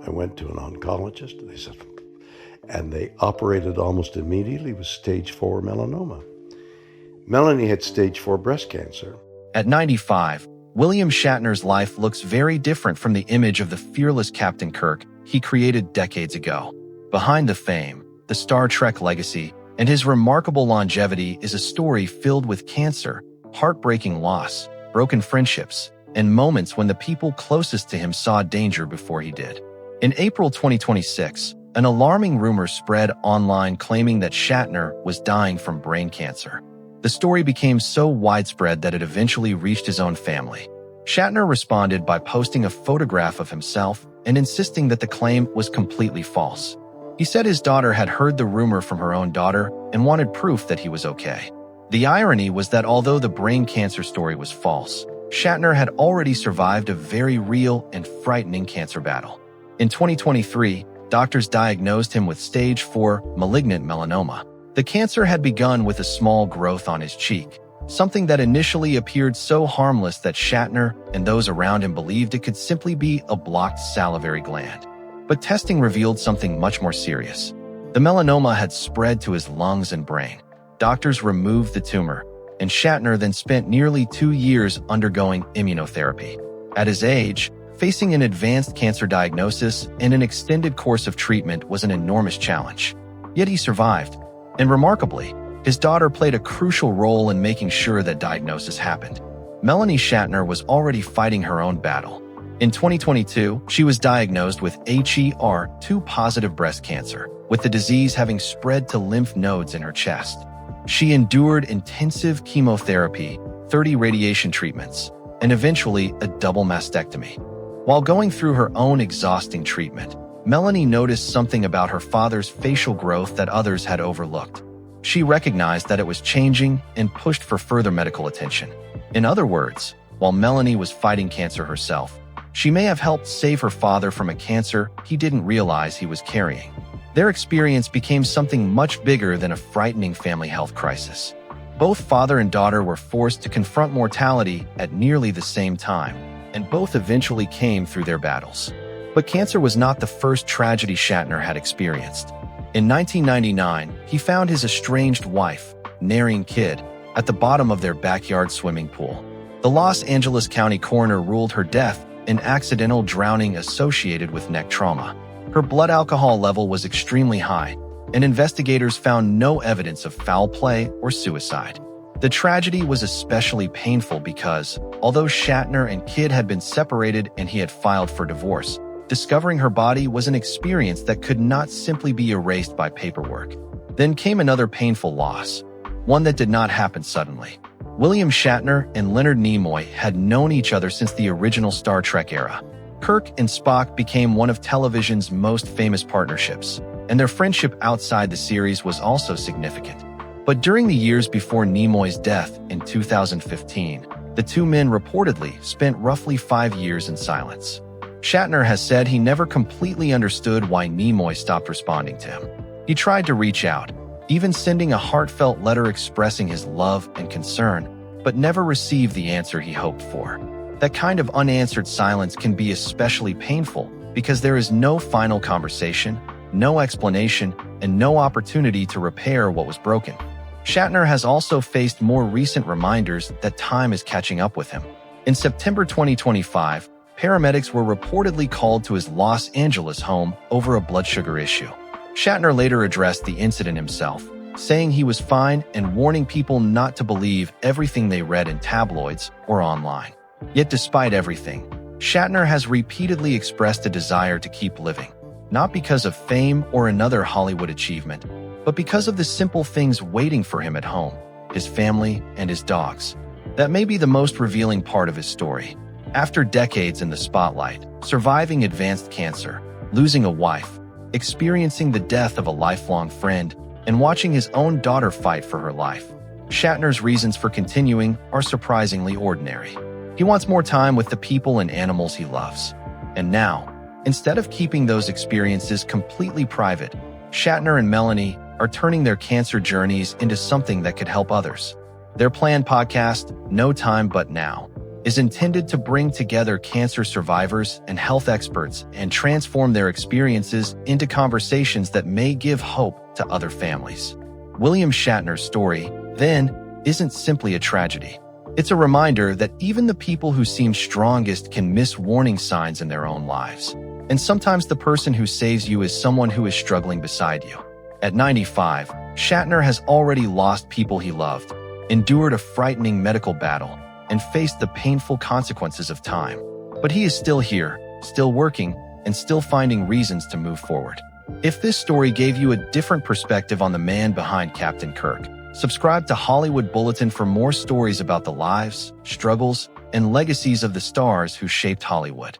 I went to an oncologist, they said, and they operated almost immediately with stage 4 melanoma. Melanie had stage 4 breast cancer. At 95, William Shatner's life looks very different from the image of the fearless Captain Kirk he created decades ago. Behind the fame, the Star Trek legacy, and his remarkable longevity is a story filled with cancer, heartbreaking loss, broken friendships, and moments when the people closest to him saw danger before he did. In April 2026, an alarming rumor spread online claiming that Shatner was dying from brain cancer. The story became so widespread that it eventually reached his own family. Shatner responded by posting a photograph of himself and insisting that the claim was completely false. He said his daughter had heard the rumor from her own daughter and wanted proof that he was okay. The irony was that although the brain cancer story was false, Shatner had already survived a very real and frightening cancer battle. In 2023, doctors diagnosed him with stage 4 malignant melanoma. The cancer had begun with a small growth on his cheek, something that initially appeared so harmless that Shatner and those around him believed it could simply be a blocked salivary gland. But testing revealed something much more serious. The melanoma had spread to his lungs and brain. Doctors removed the tumor, and Shatner then spent nearly 2 years undergoing immunotherapy. At his age, facing an advanced cancer diagnosis and an extended course of treatment was an enormous challenge. Yet he survived, and remarkably, his daughter played a crucial role in making sure that diagnosis happened. Melanie Shatner was already fighting her own battle. In 2022, she was diagnosed with HER2 positive breast cancer, with the disease having spread to lymph nodes in her chest. She endured intensive chemotherapy, 30 radiation treatments, and eventually a double mastectomy. While going through her own exhausting treatment, Melanie noticed something about her father's facial growth that others had overlooked. She recognized that it was changing and pushed for further medical attention. In other words, while Melanie was fighting cancer herself, she may have helped save her father from a cancer he didn't realize he was carrying. Their experience became something much bigger than a frightening family health crisis. Both father and daughter were forced to confront mortality at nearly the same time, and both eventually came through their battles. But cancer was not the first tragedy Shatner had experienced. In 1999, he found his estranged wife, Narian Kidd, at the bottom of their backyard swimming pool. The Los Angeles County coroner ruled her death an accidental drowning associated with neck trauma. Her blood alcohol level was extremely high, and investigators found no evidence of foul play or suicide. The tragedy was especially painful because, although Shatner and Kidd had been separated and he had filed for divorce, discovering her body was an experience that could not simply be erased by paperwork. Then came another painful loss, one that did not happen suddenly. William Shatner and Leonard Nimoy had known each other since the original Star Trek era. Kirk and Spock became one of television's most famous partnerships, and their friendship outside the series was also significant. But during the years before Nimoy's death in 2015, the two men reportedly spent roughly 5 years in silence. Shatner has said he never completely understood why Nimoy stopped responding to him. He tried to reach out, even sending a heartfelt letter expressing his love and concern, but never received the answer he hoped for. That kind of unanswered silence can be especially painful because there is no final conversation, no explanation, and no opportunity to repair what was broken. Shatner has also faced more recent reminders that time is catching up with him. In September 2025, paramedics were reportedly called to his Los Angeles home over a blood sugar issue. Shatner later addressed the incident himself, saying he was fine and warning people not to believe everything they read in tabloids or online. Yet despite everything, Shatner has repeatedly expressed a desire to keep living, not because of fame or another Hollywood achievement, but because of the simple things waiting for him at home, his family and his dogs. That may be the most revealing part of his story. After decades in the spotlight, surviving advanced cancer, losing a wife, experiencing the death of a lifelong friend, and watching his own daughter fight for her life, Shatner's reasons for continuing are surprisingly ordinary. He wants more time with the people and animals he loves. And now, instead of keeping those experiences completely private, Shatner and Melanie are turning their cancer journeys into something that could help others. Their planned podcast, No Time But Now, is intended to bring together cancer survivors and health experts and transform their experiences into conversations that may give hope to other families. William Shatner's story, then, isn't simply a tragedy. It's a reminder that even the people who seem strongest can miss warning signs in their own lives. And sometimes the person who saves you is someone who is struggling beside you. At 95, Shatner has already lost people he loved, endured a frightening medical battle, and faced the painful consequences of time. But he is still here, still working, and still finding reasons to move forward. If this story gave you a different perspective on the man behind Captain Kirk, subscribe to Hollywood Bulletin for more stories about the lives, struggles, and legacies of the stars who shaped Hollywood.